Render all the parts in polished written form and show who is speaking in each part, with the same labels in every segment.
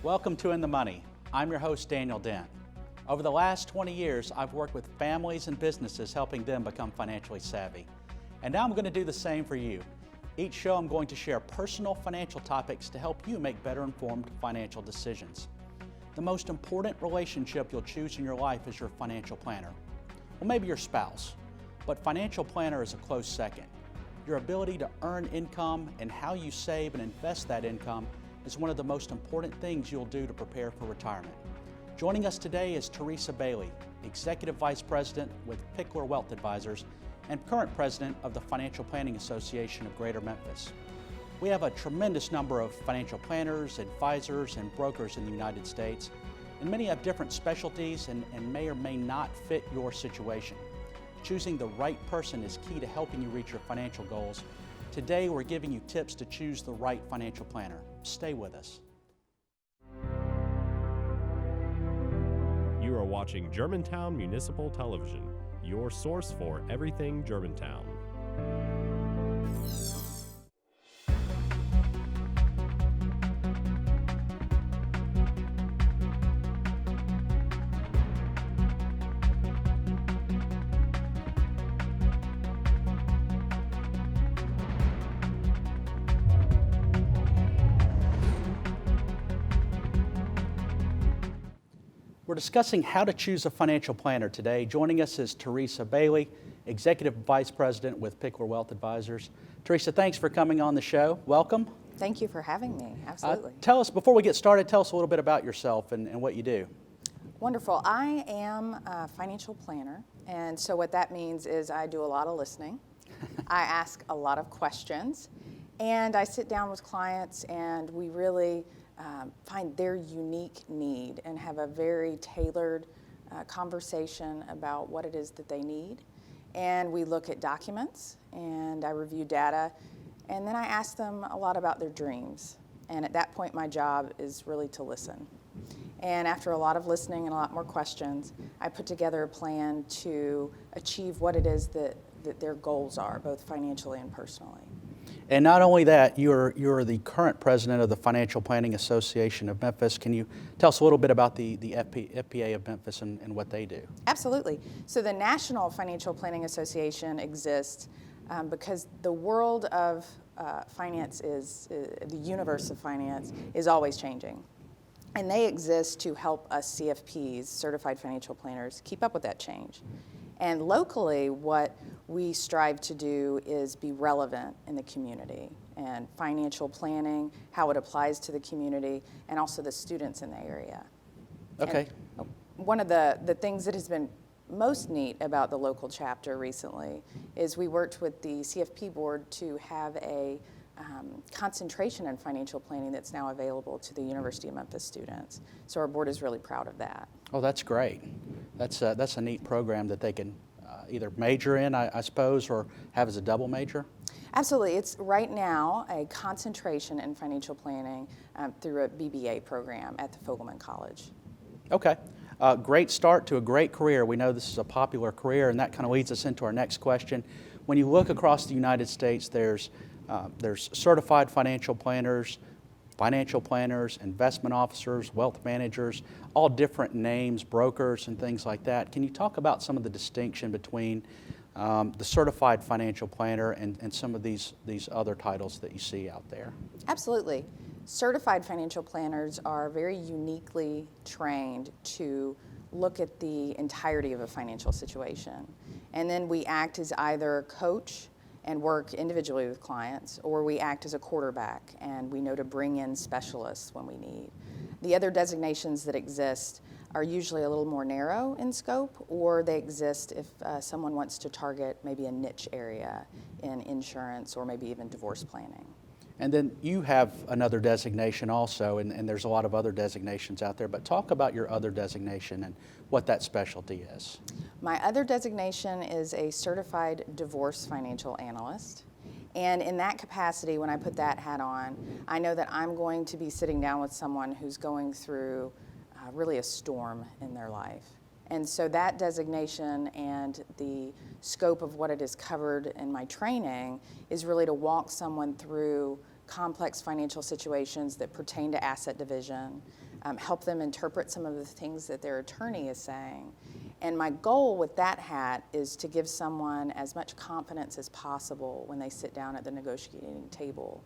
Speaker 1: Welcome to In the Money. I'm your host, Daniel Dent. Over the last 20 years, I've worked with families and businesses helping them become financially savvy. And now I'm going to do the same for you. Each show I'm going to share personal financial topics to help you make better informed financial decisions. The most important relationship you'll choose in your life is your financial planner. Well, maybe your spouse, but financial planner is a close second. Your ability to earn income and how you save and invest that income is one of the most important things you'll do to prepare for retirement. Joining us today is Teresa Bailey, Executive Vice President with Pickler Wealth Advisors and current President of the Financial Planning Association of Greater Memphis. We have a tremendous number of financial planners, advisors, and brokers in the United States, and many have different specialties and may or may not fit your situation. Choosing the right person is key to helping you reach your financial goals. Today, we're giving you tips to choose the right financial planner. Stay with us.
Speaker 2: You are watching Germantown Municipal Television, your source for everything Germantown.
Speaker 1: We're discussing how to choose a financial planner today. Joining us is Teresa Bailey, Executive Vice President with Pickler Wealth Advisors. Teresa, thanks for coming on the show. Welcome.
Speaker 3: Thank you for having me. Absolutely.
Speaker 1: Tell us, before we get started, tell us a little bit about yourself and what you do.
Speaker 3: Wonderful. I am a financial planner, and so what that means is I do a lot of listening. I ask a lot of questions, and I sit down with clients and we really find their unique need and have a very tailored conversation about what it is that they need. And we look at documents and I review data, and then I ask them a lot about their dreams. And at that point, my job is really to listen. And after a lot of listening and a lot more questions, I put together a plan to achieve what it is that their goals are, both financially and personally.
Speaker 1: And not only that, you're the current president of the Financial Planning Association of Memphis. Can you tell us a little bit about the FPA of Memphis and what they do?
Speaker 3: Absolutely. So the National Financial Planning Association exists because the world of finance the universe of finance is always changing. And they exist to help us CFPs, Certified Financial Planners, keep up with that change. And locally, what we strive to do is be relevant in the community and financial planning, how it applies to the community, and also the students in the area.
Speaker 1: Okay.
Speaker 3: And one of the things that has been most neat about the local chapter recently is we worked with the CFP board to have a concentration in financial planning that's now available to the University of Memphis students. So our board is really proud of that.
Speaker 1: Oh, that's great. That's a neat program that they can either major in, I suppose, or have as a double major?
Speaker 3: Absolutely. It's right now a concentration in financial planning through a BBA program at the Fogelman College.
Speaker 1: Okay. Great start to a great career. We know this is a popular career, and that kind of leads us into our next question. When you look across the United States, there's certified financial planners, investment officers, wealth managers, all different names, brokers, and things like that. Can you talk about some of the distinction between the certified financial planner and some of these other titles that you see out there?
Speaker 3: Absolutely. Certified financial planners are very uniquely trained to look at the entirety of a financial situation. And then we act as either coach and work individually with clients, or we act as a quarterback and we know to bring in specialists when we need. The other designations that exist are usually a little more narrow in scope, or they exist if someone wants to target maybe a niche area in insurance or maybe even divorce planning.
Speaker 1: And then you have another designation also, and there's a lot of other designations out there, but talk about your other designation and what that specialty is.
Speaker 3: My other designation is a certified divorce financial analyst. And in that capacity, when I put that hat on, I know that I'm going to be sitting down with someone who's going through really a storm in their life. And so that designation and the scope of what it is covered in my training is really to walk someone through complex financial situations that pertain to asset division, help them interpret some of the things that their attorney is saying. And my goal with that hat is to give someone as much confidence as possible when they sit down at the negotiating table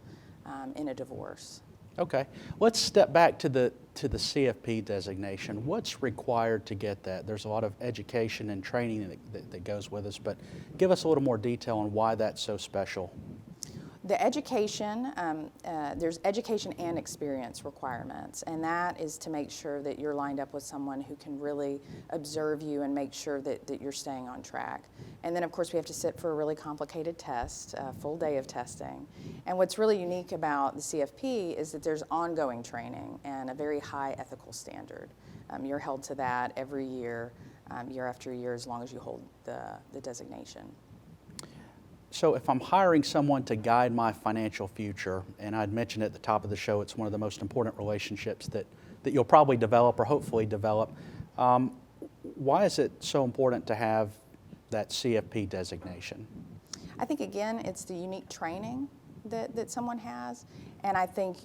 Speaker 3: in a divorce.
Speaker 1: Okay, let's step back to the CFP designation. What's required to get that? There's a lot of education and training that goes with us, but give us a little more detail on why that's so special.
Speaker 3: The education, there's education and experience requirements, and that is to make sure that you're lined up with someone who can really observe you and make sure that you're staying on track. And then, of course, we have to sit for a really complicated test, a full day of testing. And what's really unique about the CFP is that there's ongoing training and a very high ethical standard. You're held to that every year, year after year, as long as you hold the designation.
Speaker 1: So if I'm hiring someone to guide my financial future, and I'd mentioned at the top of the show, it's one of the most important relationships that you'll probably develop or hopefully develop, why is it so important to have that CFP designation?
Speaker 3: I think, again, it's the unique training that someone has, and I think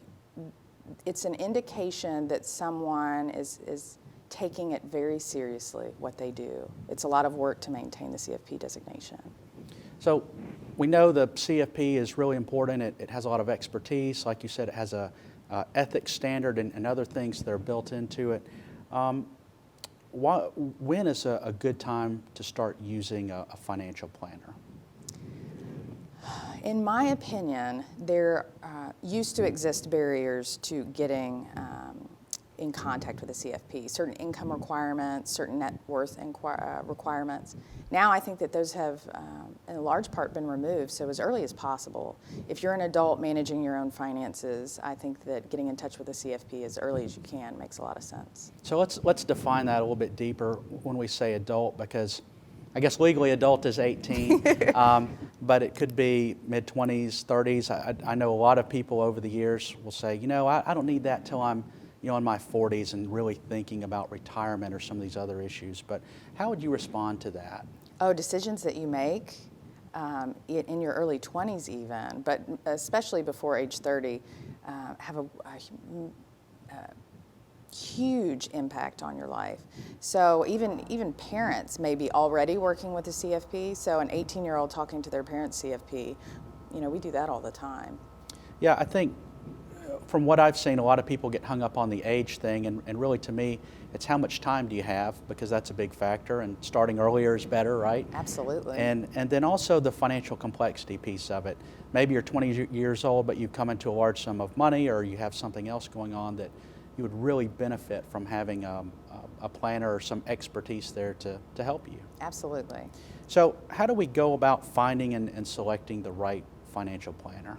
Speaker 3: it's an indication that someone is taking it very seriously, what they do. It's a lot of work to maintain the CFP designation.
Speaker 1: So we know the CFP is really important. It has a lot of expertise. Like you said, it has a ethics standard and other things that are built into it. When is a good time to start using a financial planner?
Speaker 3: In my opinion, there used to exist barriers to getting in contact with the CFP, certain income requirements, certain net worth requirements. Now I think that those have, in a large part, been removed, so as early as possible. If you're an adult managing your own finances, I think that getting in touch with the CFP as early as you can makes a lot of sense.
Speaker 1: So let's define that a little bit deeper when we say adult, because I guess legally adult is 18, but it could be mid-20s, 30s. I know a lot of people over the years will say, you know, I don't need that till I'm in my 40s and really thinking about retirement or some of these other issues. But how would you respond to that?
Speaker 3: Oh, decisions that you make in your early 20s even, but especially before age 30, have a huge impact on your life. So even parents may be already working with the CFP, so an 18-year-old talking to their parents' CFP, you know, we do that all the time.
Speaker 1: Yeah, I think from what I've seen, a lot of people get hung up on the age thing, and really to me, it's how much time do you have, because that's a big factor, and starting earlier is better, right?
Speaker 3: Absolutely.
Speaker 1: And then also the financial complexity piece of it. Maybe you're 20 years old, but you've come into a large sum of money, or you have something else going on that you would really benefit from having a planner or some expertise there to help you.
Speaker 3: Absolutely.
Speaker 1: So how do we go about finding and selecting the right financial planner?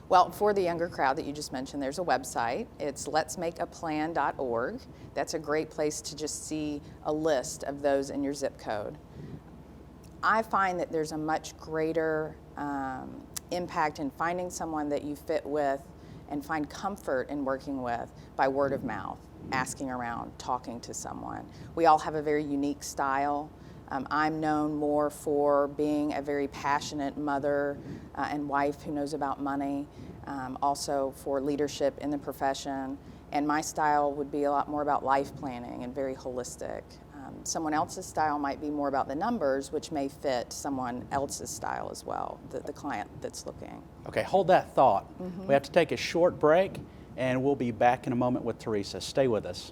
Speaker 3: Well, for the younger crowd that you just mentioned, there's a website. It's letsmakeaplan.org. That's a great place to just see a list of those in your zip code. I find that there's a much greater impact in finding someone that you fit with and find comfort in working with by word of mouth, asking around, talking to someone. We all have a very unique style. I'm known more for being a very passionate mother and wife who knows about money, also for leadership in the profession, and my style would be a lot more about life planning and very holistic. Someone else's style might be more about the numbers, which may fit someone else's style as well, the client that's looking.
Speaker 1: Okay, hold that thought. We have to take a short break, and we'll be back in a moment with Teresa. Stay with us.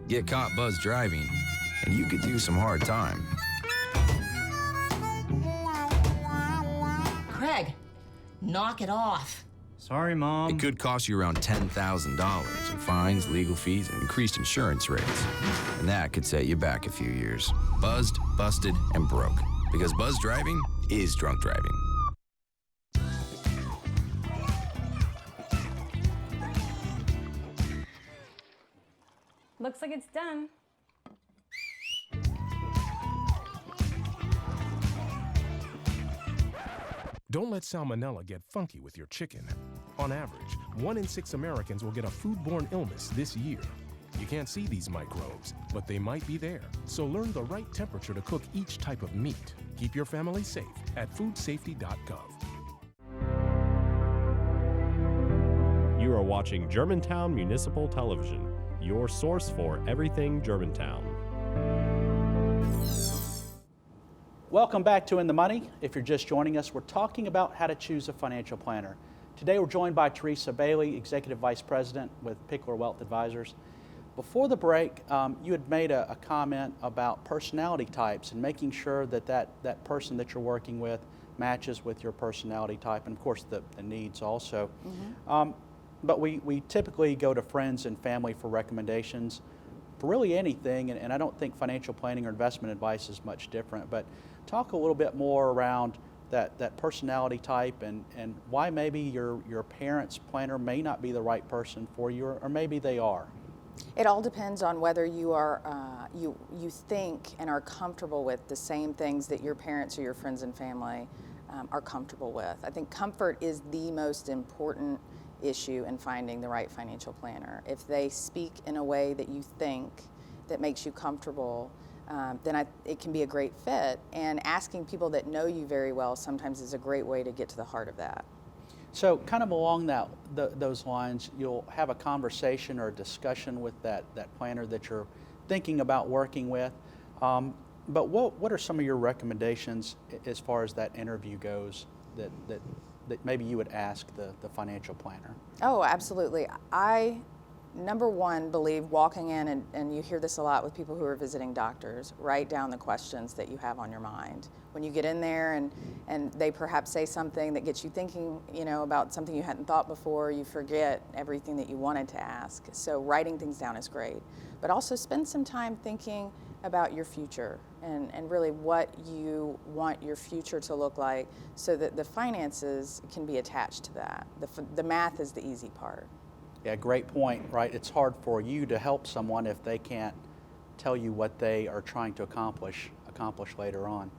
Speaker 4: Get caught buzz driving, and you could do some hard time.
Speaker 5: Craig, knock it off.
Speaker 6: Sorry, Mom.
Speaker 4: It could cost you around $10,000 in fines, legal fees, and increased insurance rates. And that could set you back a few years. Buzzed, busted, and broke. Because buzz driving is drunk driving.
Speaker 7: Looks like it's done.
Speaker 6: Don't let salmonella get funky with your chicken. On average, 1 in 6 Americans will get a foodborne illness this year. You can't see these microbes, but they might be there. So learn the right temperature to cook each type of meat. Keep your family safe at foodsafety.gov.
Speaker 2: You are watching Germantown Municipal Television, your source for everything Germantown.
Speaker 1: Welcome back to In the Money. If you're just joining us, we're talking about how to choose a financial planner. Today we're joined by Teresa Bailey, Executive Vice President with Pickler Wealth Advisors. Before the break, you had made a comment about personality types and making sure that person that you're working with matches with your personality type and, of course, the needs also. Mm-hmm. But we typically go to friends and family for recommendations for really anything, and I don't think financial planning or investment advice is much different. But talk a little bit more around that personality type and why maybe your parents' planner may not be the right person for you, or maybe they are.
Speaker 3: It all depends on whether you are you think and are comfortable with the same things that your parents or your friends and family are comfortable with. I think comfort is the most important issue in finding the right financial planner. If they speak in a way that you think that makes you comfortable, then it can be a great fit. And asking people that know you very well sometimes is a great way to get to the heart of that.
Speaker 1: So kind of along those lines, you'll have a conversation or a discussion with that planner that you're thinking about working with. But what are some of your recommendations as far as that interview goes that maybe you would ask the financial planner? Oh,
Speaker 3: absolutely. Number one, believe walking in, and you hear this a lot with people who are visiting doctors, write down the questions that you have on your mind. When you get in there and they perhaps say something that gets you thinking, about something you hadn't thought before, you forget everything that you wanted to ask. So writing things down is great. But also spend some time thinking about your future and really what you want your future to look like so that the finances can be attached to that. The math is the easy part.
Speaker 1: Yeah, great point, right? It's hard for you to help someone if they can't tell you what they are trying to accomplish later on.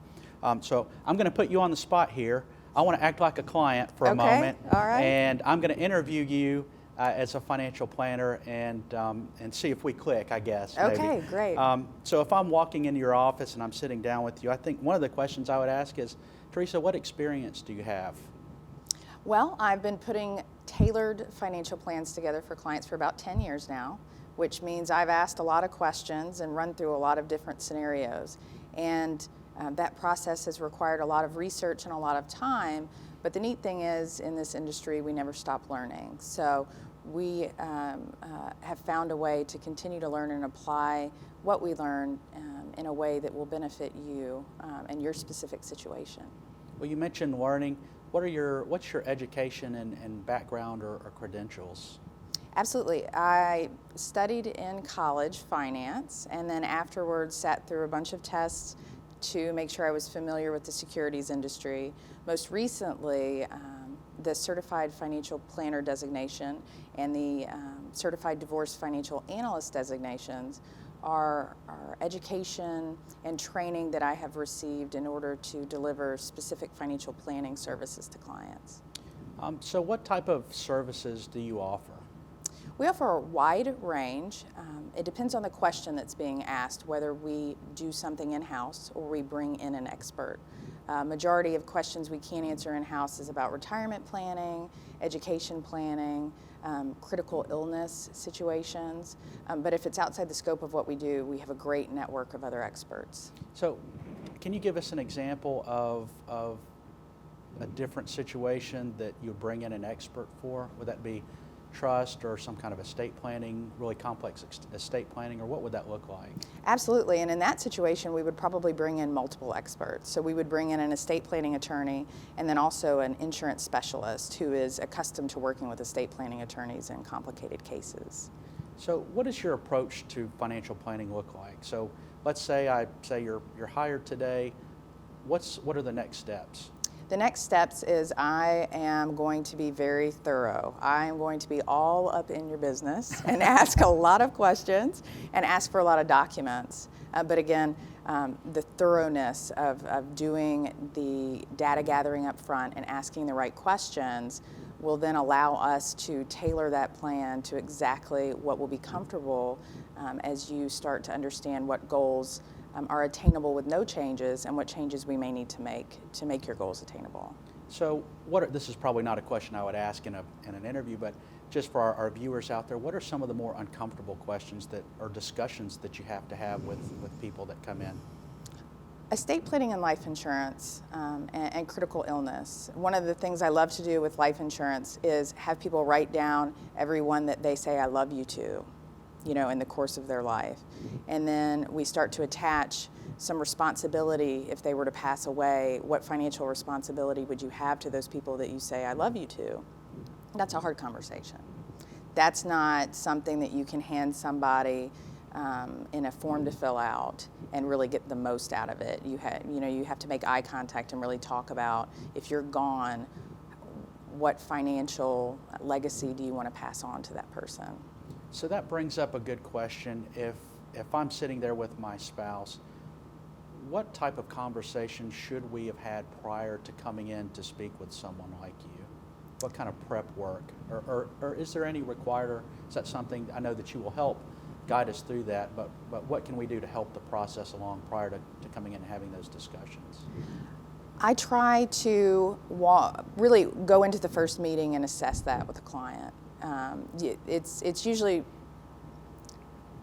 Speaker 1: So I'm going to put you on the spot here. I want to act like a client for a moment.
Speaker 3: All right.
Speaker 1: And I'm going to interview you as a financial planner and see if we click, I guess.
Speaker 3: Okay,
Speaker 1: maybe.
Speaker 3: Great.
Speaker 1: So if I'm walking into your office and I'm sitting down with you, I think one of the questions I would ask is, Teresa, what experience do you have?
Speaker 3: Well, I've been putting tailored financial plans together for clients for about 10 years now, which means I've asked a lot of questions and run through a lot of different scenarios. And that process has required a lot of research and a lot of time, but the neat thing is in this industry we never stop learning. So we have found a way to continue to learn and apply what we learn in a way that will benefit you and your specific situation.
Speaker 1: Well, you mentioned learning. What's your education and background or credentials?
Speaker 3: Absolutely. I studied in college finance and then afterwards sat through a bunch of tests to make sure I was familiar with the securities industry. Most recently, the Certified Financial Planner designation and the Certified Divorce Financial Analyst designations are education and training that I have received in order to deliver specific financial planning services to clients.
Speaker 1: So what type of services do you offer?
Speaker 3: We offer a wide range. It depends on the question that's being asked, whether we do something in-house or we bring in an expert. Majority of questions we can answer in-house is about retirement planning, education planning, critical illness situations. But if it's outside the scope of what we do, we have a great network of other experts.
Speaker 1: So can you give us an example of a different situation that you bring in an expert for? Would that be trust or some kind of estate planning, really complex estate planning, or what would that look like?
Speaker 3: Absolutely, and in that situation we would probably bring in multiple experts. So we would bring in an estate planning attorney and then also an insurance specialist who is accustomed to working with estate planning attorneys in complicated cases.
Speaker 1: So what does your approach to financial planning look like? So let's say you're hired today. What are the next steps?
Speaker 3: The next steps is I am going to be very thorough. I am going to be all up in your business and ask a lot of questions and ask for a lot of documents. But again, the thoroughness of doing the data gathering up front and asking the right questions will then allow us to tailor that plan to exactly what will be comfortable as you start to understand what goals are attainable with no changes and what changes we may need to make your goals attainable.
Speaker 1: So this is probably not a question I would ask in an interview, but just for our viewers out there, what are some of the more uncomfortable questions or discussions that you have to have with people that come in?
Speaker 3: Estate planning and life insurance and critical illness. One of the things I love to do with life insurance is have people write down everyone that they say I love you to, in the course of their life. And then we start to attach some responsibility if they were to pass away. What financial responsibility would you have to those people that you say I love you to? That's a hard conversation. That's not something that you can hand somebody in a form to fill out and really get the most out of it. You have to make eye contact and really talk about, if you're gone, what financial legacy do you want to pass on to that person?
Speaker 1: So that brings up a good question. If I'm sitting there with my spouse, what type of conversation should we have had prior to coming in to speak with someone like you? What kind of prep work? Or is there any required, is that something, I know that you will help guide us through that, but what can we do to help the process along prior to coming in and having those discussions?
Speaker 3: I try to really go into the first meeting and assess that with the client. It's usually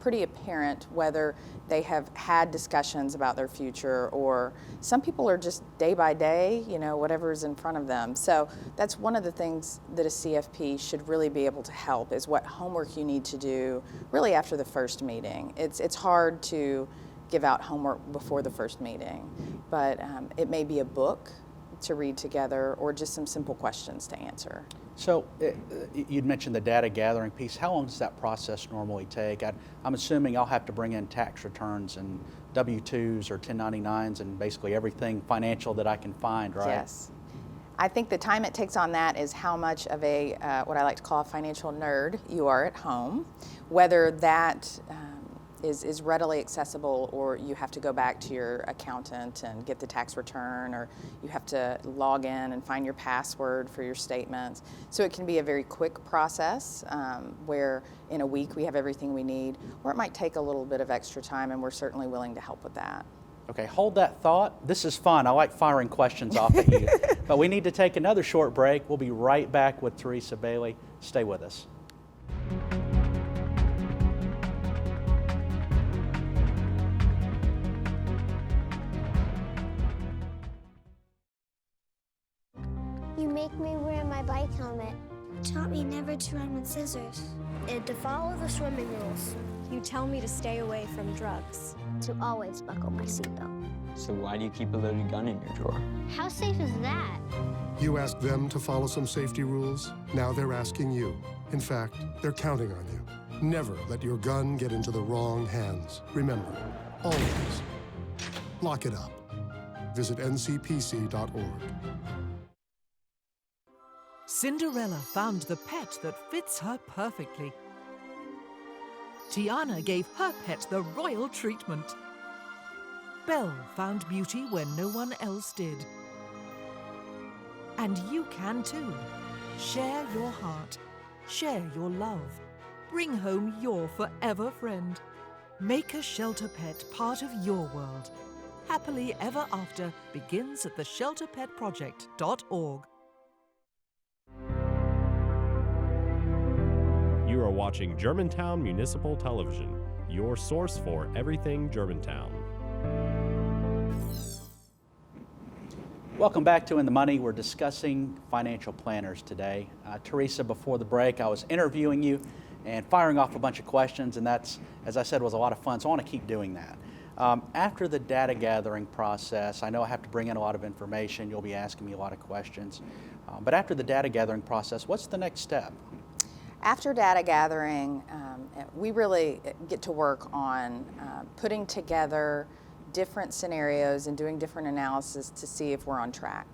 Speaker 3: pretty apparent whether they have had discussions about their future, or some people are just day by day, whatever's in front of them. So that's one of the things that a CFP should really be able to help, is what homework you need to do really after the first meeting. It's hard to give out homework before the first meeting, but it may be a book to read together or just some simple questions to answer.
Speaker 1: So you'd mentioned the data gathering piece. How long does that process normally take? I'm assuming I'll have to bring in tax returns and W-2s or 1099s and basically everything financial that I can find, right?
Speaker 3: Yes. I think the time it takes on that is how much of a, what I like to call a financial nerd you are at home, whether that is readily accessible, or you have to go back to your accountant and get the tax return, or you have to log in and find your password for your statements. So it can be a very quick process where in a week we have everything we need, or it might take a little bit of extra time, and we're certainly willing to help with that.
Speaker 1: Okay, hold that thought. This is fun. I like firing questions off at you. But we need to take another short break. We'll be right back with Teresa Bailey. Stay with us.
Speaker 7: You make me wear my bike helmet. Taught me never to run with scissors. And to follow the swimming rules.
Speaker 8: You tell me to stay away from drugs.
Speaker 7: To always buckle my seatbelt.
Speaker 9: So why do you keep a loaded gun in your drawer?
Speaker 7: How safe is that?
Speaker 10: You asked them to follow some safety rules. Now they're asking you. In fact, they're counting on you. Never let your gun get into the wrong hands. Remember, always lock it up. Visit ncpc.org.
Speaker 11: Cinderella found the pet that fits her perfectly. Tiana gave her pet the royal treatment. Belle found beauty when no one else did. And you can too. Share your heart. Share your love. Bring home your forever friend. Make a shelter pet part of your world. Happily Ever After begins at theshelterpetproject.org.
Speaker 2: You are watching Germantown Municipal Television, your source for everything Germantown.
Speaker 1: Welcome back to In the Money. We're discussing financial planners today. Teresa, before the break, I was interviewing you and firing off a bunch of questions, and that's, as I said, was a lot of fun, so I want to keep doing that. After the data gathering process, I know I have to bring in a lot of information. You'll be asking me a lot of questions. But after the data gathering process, what's the next step?
Speaker 3: After data gathering, we really get to work on putting together different scenarios and doing different analysis to see if we're on track.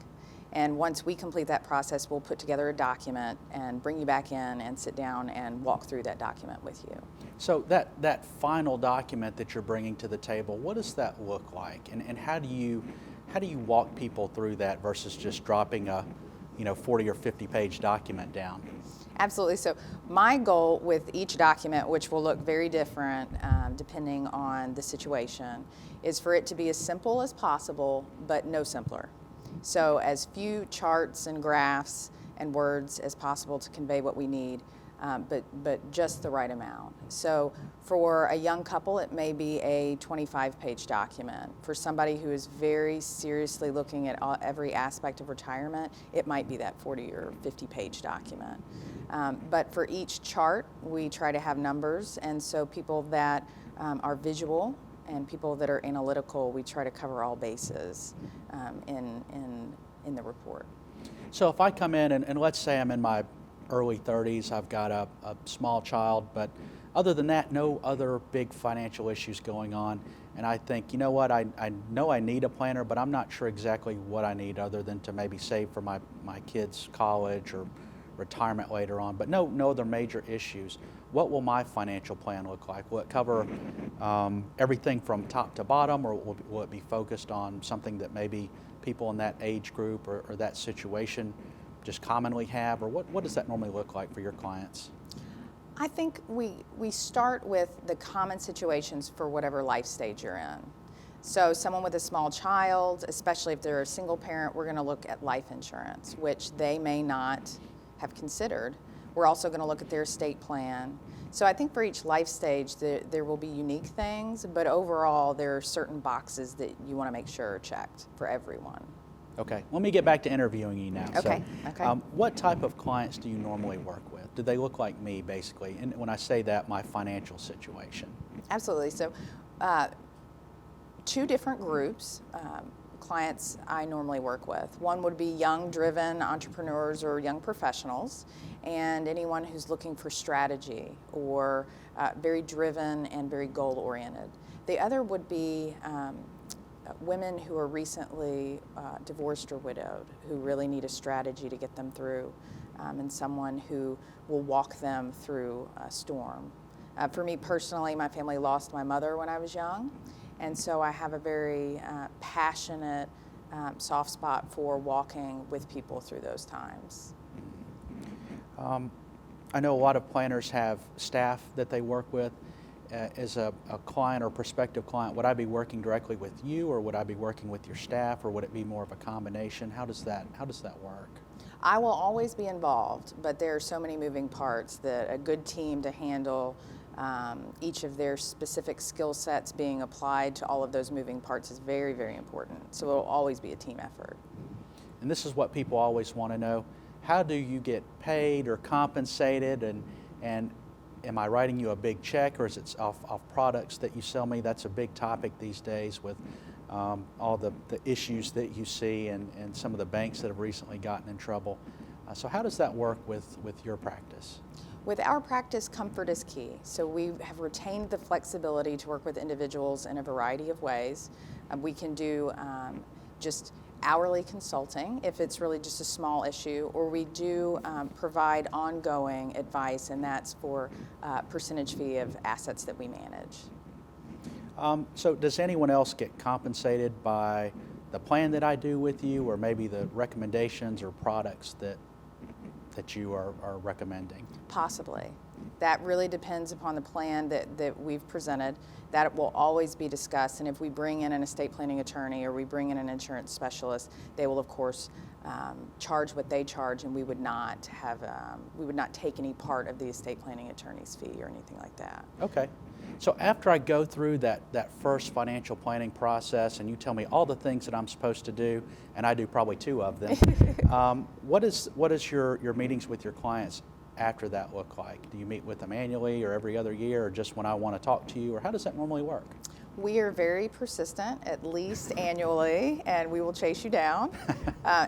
Speaker 3: And once we complete that process, we'll put together a document and bring you back in and sit down and walk through that document with you.
Speaker 1: So that final document that you're bringing to the table, what does that look like? And how do you walk people through that versus just dropping a 40 or 50 page document down?
Speaker 3: Absolutely. So my goal with each document, which will look very different depending on the situation, is for it to be as simple as possible, but no simpler. So as few charts and graphs and words as possible to convey what we need, but just the right amount. So for a young couple, it may be a 25-page document. For somebody who is very seriously looking at every aspect of retirement, it might be that 40 or 50-page document. But for each chart, we try to have numbers, and so people that are visual and people that are analytical, we try to cover all bases in the report.
Speaker 1: So if I come in and let's say I'm in my early 30s, I've got a small child, but other than that, no other big financial issues going on, and I think, you know what, I know I need a planner, but I'm not sure exactly what I need other than to maybe save for my kids' college or retirement later on, but no other major issues. What will my financial plan look like? Will it cover everything from top to bottom, or will it be focused on something that maybe people in that age group or that situation just commonly have, or what does that normally look like for your clients?
Speaker 3: I think we start with the common situations for whatever life stage you're in. So someone with a small child, especially if they're a single parent, we're going to look at life insurance, which they may not have considered. We're also going to look at their estate plan. So I think for each life stage there will be unique things, but overall there are certain boxes that you want to make sure are checked for everyone.
Speaker 1: Okay, let me get back to interviewing you now.
Speaker 3: Okay.
Speaker 1: What type of clients do you normally work with? Do they look like me, basically? And when I say that, my financial situation.
Speaker 3: Absolutely. So two different groups. Clients I normally work with. One would be young, driven entrepreneurs or young professionals, and anyone who's looking for strategy or very driven and very goal-oriented. The other would be women who are recently divorced or widowed, who really need a strategy to get them through, and someone who will walk them through a storm. For me personally, my family lost my mother when I was young, and so I have a very passionate soft spot for walking with people through those times.
Speaker 1: I know a lot of planners have staff that they work with. As a client or prospective client, would I be working directly with you, or would I be working with your staff, or would it be more of a combination? How does that work?
Speaker 3: I will always be involved, but there are so many moving parts that a good team to handle each of their specific skill sets being applied to all of those moving parts is very, very important. So it will always be a team effort.
Speaker 1: And this is what people always want to know. How do you get paid or compensated, and am I writing you a big check, or is it off products that you sell me? That's a big topic these days with all the issues that you see and some of the banks that have recently gotten in trouble. So how does that work with your practice?
Speaker 3: With our practice, comfort is key. So we have retained the flexibility to work with individuals in a variety of ways. We can do just hourly consulting if it's really just a small issue, or we do provide ongoing advice, and that's for percentage fee of assets that we manage.
Speaker 1: So does anyone else get compensated by the plan that I do with you, or maybe the recommendations or products that you are recommending?
Speaker 3: Possibly. That really depends upon the plan that we've presented. That will always be discussed, and if we bring in an estate planning attorney or we bring in an insurance specialist, they will of course charge what they charge, and we would not take any part of the estate planning attorney's fee or anything like that. Okay.
Speaker 1: So after I go through that first financial planning process and you tell me all the things that I'm supposed to do, and I do probably 2 of them, what is your meetings with your clients after that look like? Do you meet with them annually or every other year, or just when I want to talk to you, or how does that normally work?
Speaker 3: We are very persistent, at least annually, and we will chase you down.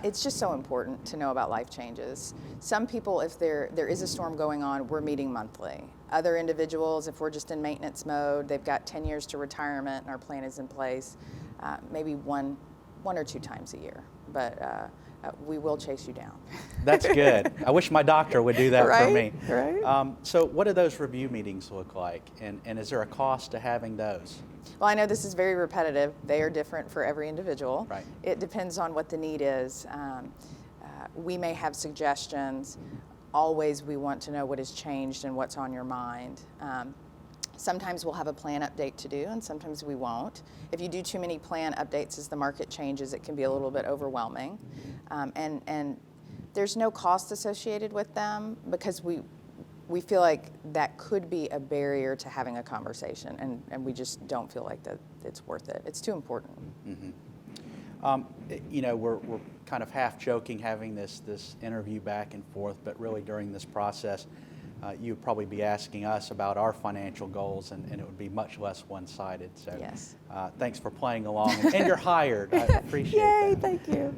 Speaker 3: It's just so important to know about life changes. Some people, if there is a storm going on, we're meeting monthly. Other individuals, if we're just in maintenance mode, they've got 10 years to retirement and our plan is in place, maybe one or 2 times a year. But we will chase you down.
Speaker 1: That's good. I wish my doctor would do that for me.
Speaker 3: Right.
Speaker 1: So what do those review meetings look like? And is there a cost to having those?
Speaker 3: Well, I know this is very repetitive. They are different for every individual.
Speaker 1: Right.
Speaker 3: It depends on what the need is. We may have suggestions. Always we want to know what has changed and what's on your mind. Sometimes we'll have a plan update to do, and sometimes we won't. If you do too many plan updates as the market changes, it can be a little bit overwhelming. And there's no cost associated with them because we feel like that could be a barrier to having a conversation, and we just don't feel like that it's worth it. It's too important.
Speaker 1: You know, we're kind of half joking having this interview back and forth, but really during this process, you'd probably be asking us about our financial goals, and it would be much less one-sided. So
Speaker 3: yes.
Speaker 1: Thanks for playing along, and you're hired. I appreciate
Speaker 3: Yay,
Speaker 1: that.
Speaker 3: thank you.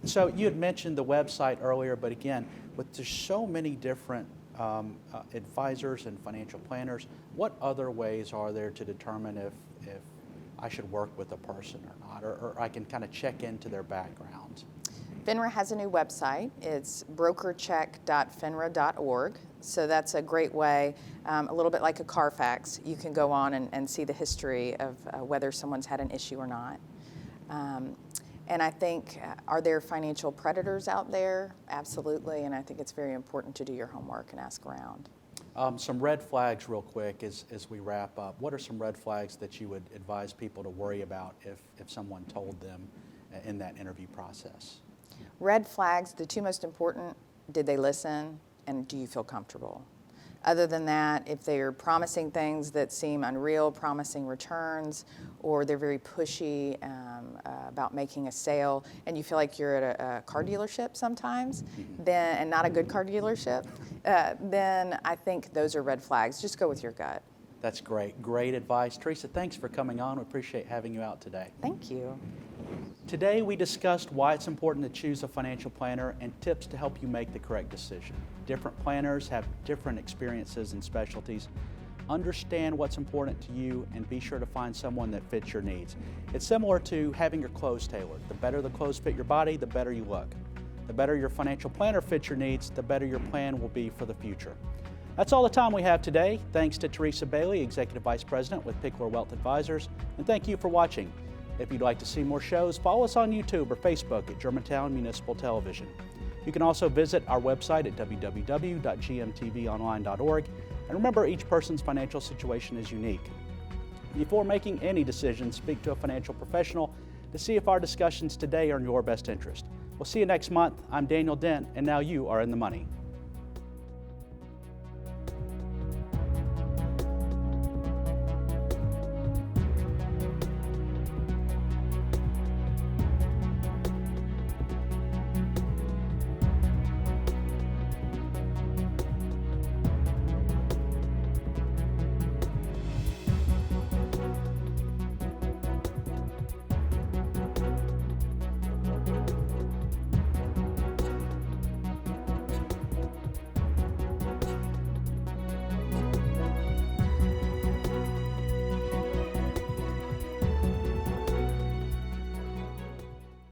Speaker 1: So you had mentioned the website earlier, but again, there's so many different advisors and financial planners, what other ways are there to determine if I should work with a person or not, or I can kind of check into their background?
Speaker 3: FINRA has a new website. It's brokercheck.finra.org. So that's a great way, a little bit like a Carfax. You can go on and see the history of whether someone's had an issue or not. And I think, are there financial predators out there? Absolutely, and I think it's very important to do your homework and ask around.
Speaker 1: Some red flags real quick as we wrap up. What are some red flags that you would advise people to worry about if someone told them in that interview process?
Speaker 3: Red flags, the two most important, did they listen and do you feel comfortable? Other than that, if they're promising things that seem unreal, promising returns, or they're very pushy about making a sale, and you feel like you're at a car dealership sometimes, then, and not a good car dealership, then I think those are red flags. Just go with your gut.
Speaker 1: That's great. Great advice. Teresa, thanks for coming on. We appreciate having you out today.
Speaker 3: Thank you.
Speaker 1: Today we discussed why it's important to choose a financial planner and tips to help you make the correct decision. Different planners have different experiences and specialties. Understand what's important to you and be sure to find someone that fits your needs. It's similar to having your clothes tailored. The better the clothes fit your body, the better you look. The better your financial planner fits your needs, the better your plan will be for the future. That's all the time we have today. Thanks to Teresa Bailey, Executive Vice President with Pickler Wealth Advisors, and thank you for watching. If you'd like to see more shows, follow us on YouTube or Facebook at Germantown Municipal Television. You can also visit our website at www.gmtvonline.org. And remember, each person's financial situation is unique. Before making any decisions, speak to a financial professional to see if our discussions today are in your best interest. We'll see you next month. I'm Daniel Dent, and now you are in the money.